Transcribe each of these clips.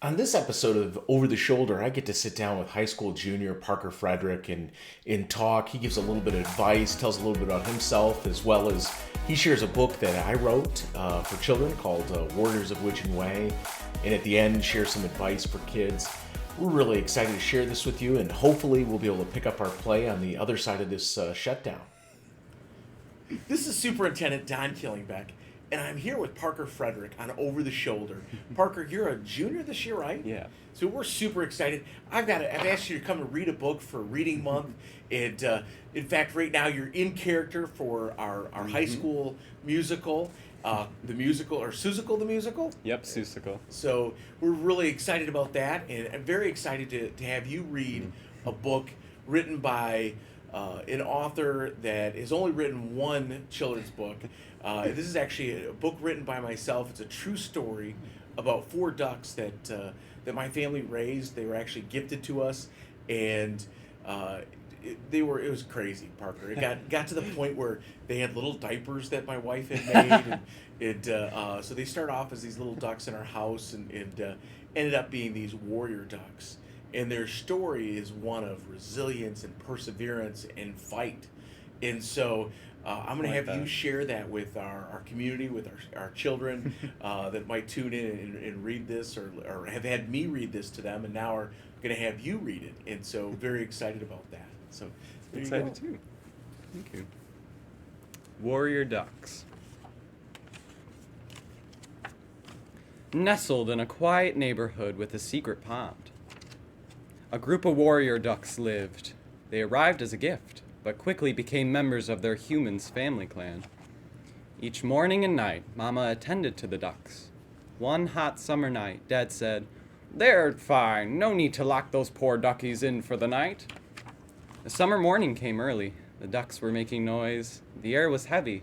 On this episode of Over the Shoulder, I get to sit down with high school junior Parker Frederick and talk. He gives a little bit of advice, tells a little bit about himself, as well as he shares a book that I wrote for children called Warriors of Witch and Way. And at the end, shares some advice for kids. We're really excited to share this with you, and hopefully we'll be able to pick up our play on the other side of this shutdown. This is Superintendent Killingbeck, and I'm here with Parker Frederick on Over the Shoulder. Parker, you're a junior this year, right? Yeah. So we're super excited. I've asked you to come and read a book for Reading Month, and in fact, right now you're in character for our high school musical, the musical, or Seusical the musical. Yep, Seusical. So we're really excited about that, and I'm very excited to have you read a book written by an author that has only written one children's book. This is actually a book written by myself. It's a true story about four ducks that my family raised. They were actually gifted to us, and it was crazy, Parker. It got to the point where they had little diapers that my wife had made, and so they start off as these little ducks in our house, and ended up being these warrior ducks. And their story is one of resilience and perseverance and fight. And so I'm going to have you share that with our community, with our children that might tune in and read this, or have had me read this to them, and now are going to have you read it. And so very excited about that. So there you go. Excited too. Thank you. Warrior ducks. Nestled in a quiet neighborhood with a secret pond, a group of warrior ducks lived. They arrived as a gift, but quickly became members of their humans' family clan. Each morning and night, Mama attended to the ducks. One hot summer night, Dad said, "They're fine. No need to lock those poor duckies in for the night." The summer morning came early. The ducks were making noise. The air was heavy,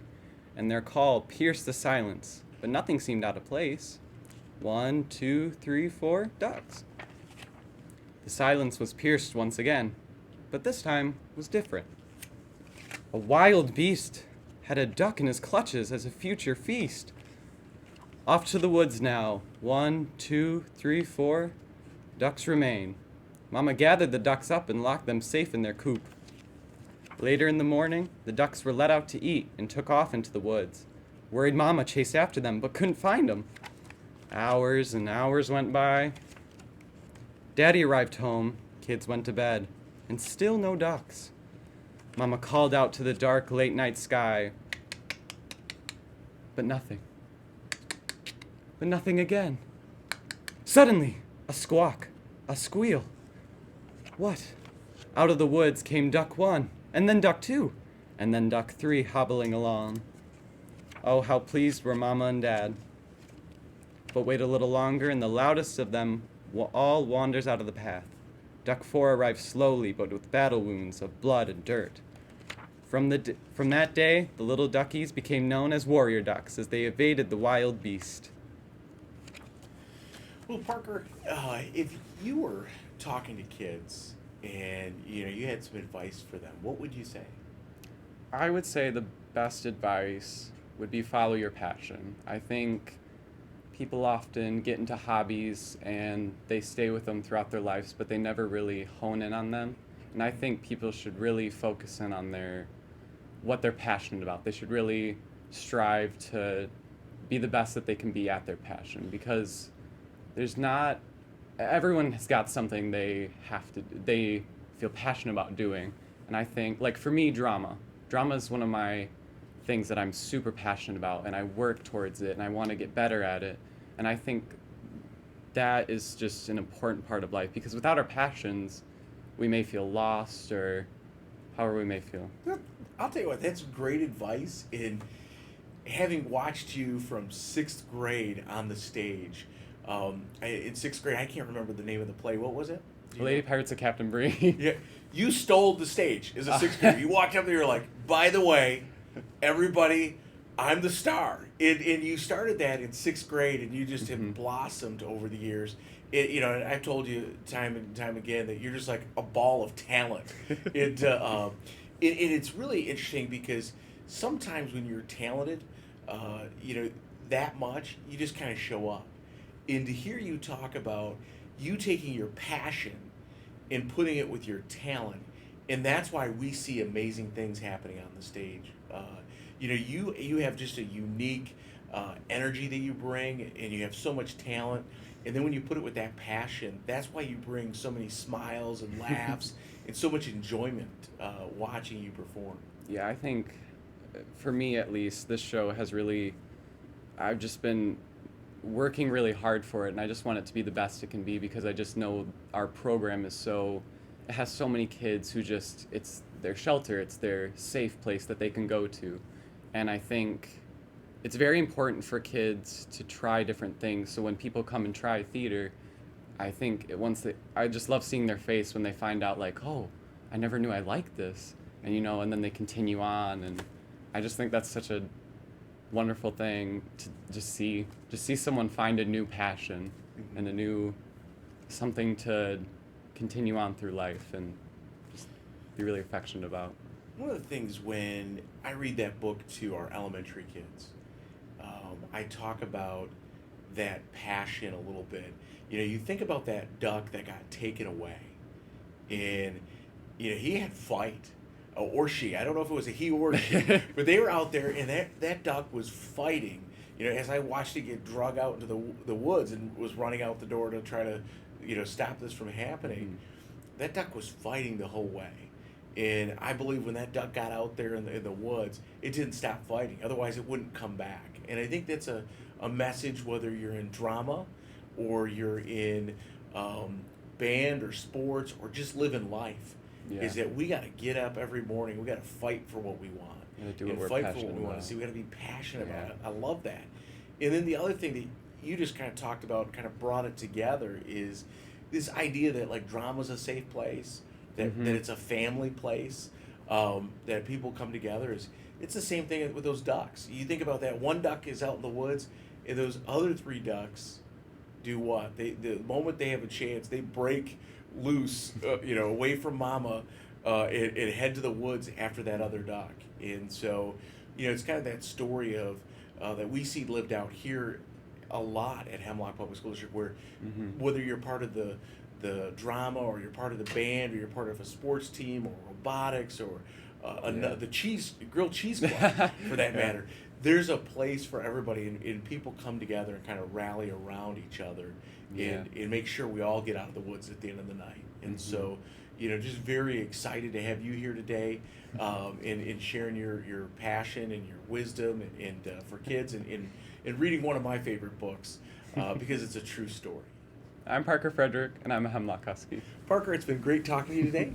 and their call pierced the silence, but nothing seemed out of place. 1, 2, 3, 4 ducks. The silence was pierced once again, but this time was different. A wild beast had a duck in his clutches as a future feast. Off to the woods now. 1, 2, 3, 4 ducks remain. Mama gathered the ducks up and locked them safe in their coop. Later in the morning, the ducks were let out to eat and took off into the woods. Worried Mama chased after them but couldn't find them. Hours and hours went by. Daddy arrived home, kids went to bed, and still no ducks. Mama called out to the dark late night sky, but nothing. But nothing again. Suddenly, a squawk, a squeal. What? Out of the woods came duck 1, and then duck 2, and then duck 3 hobbling along. Oh, how pleased were Mama and Dad. But wait a little longer, and the loudest of them all wanders out of the path. Duck 4 arrives slowly, but with battle wounds of blood and dirt. From that day, the little duckies became known as warrior ducks as they evaded the wild beast. Well, Parker, if you were talking to kids and you had some advice for them, what would you say? I would say the best advice would be follow your passion. I think people often get into hobbies and they stay with them throughout their lives, but they never really hone in on them. And I think people should really focus in on what they're passionate about. They should really strive to be the best that they can be at their passion, because everyone has got something they feel passionate about doing. And I think, like for me, drama is one of my things that I'm super passionate about, and I work towards it and I want to get better at it. And I think that is just an important part of life, because without our passions, we may feel lost, or however we may feel. I'll tell you what, that's great advice. In having watched you from 6th grade on the stage, in 6th grade, I can't remember the name of the play. What was it? Lady Pirates of Captain Bree. Yeah, you stole the stage as a 6th grader. You walked up there, you're like, by the way, everybody, I'm the star. And you started that in 6th grade, and you just have blossomed over the years. And I've told you time and time again that you're just like a ball of talent. And it's really interesting, because sometimes when you're talented, that much, you just kind of show up. And to hear you talk about you taking your passion and putting it with your talent, and that's why we see amazing things happening on the stage. You have just a unique energy that you bring, and you have so much talent. And then when you put it with that passion, that's why you bring so many smiles and laughs and so much enjoyment watching you perform. Yeah, I think for me at least, this show has really, I've just been working really hard for it, and I just want it to be the best it can be, because I just know our program is so, it has so many kids who just, it's their shelter, it's their safe place that they can go to. And I think it's very important for kids to try different things. So when people come and try theater, I think I just love seeing their face when they find out, like, oh, I never knew I liked this, and and then they continue on, and I just think that's such a wonderful thing to just see someone find a new passion and a new something to continue on through life and just be really affectionate about. One of the things when I read that book to our elementary kids, I talk about that passion a little bit. You think about that duck that got taken away, and he had fight, or she. I don't know if it was a he or she, but they were out there, and that duck was fighting. As I watched it get drug out into the woods and was running out the door to try to, stop this from happening. That duck was fighting the whole way. And I believe when that duck got out there in the woods, it didn't stop fighting. Otherwise, it wouldn't come back. And I think that's a message, whether you're in drama or you're in band or sports or just living life, is that we got to get up every morning. We got to fight for what we want. And fight for what we want to see. We got to be passionate about it. I love that. And then the other thing that you just kind of talked about, kind of brought it together, is this idea that like drama's a safe place. That it's a family place, that people come together. It's the same thing with those ducks. You think about that. One duck is out in the woods, and those other three ducks do what? The moment they have a chance, they break loose, away from mama, and head to the woods after that other duck. And so, it's kind of that story of that we see lived out here a lot at Hemlock Public School District, where whether you're part of the drama, or you're part of the band, or you're part of a sports team, or robotics, or the grilled cheese club, for that matter, there's a place for everybody, and people come together and kind of rally around each other, and make sure we all get out of the woods at the end of the night. And so, just very excited to have you here today, and sharing your passion and your wisdom, and for kids, and reading one of my favorite books, because it's a true story. I'm Parker Frederick, and I'm a Hemlock Husky. Parker, it's been great talking to you today.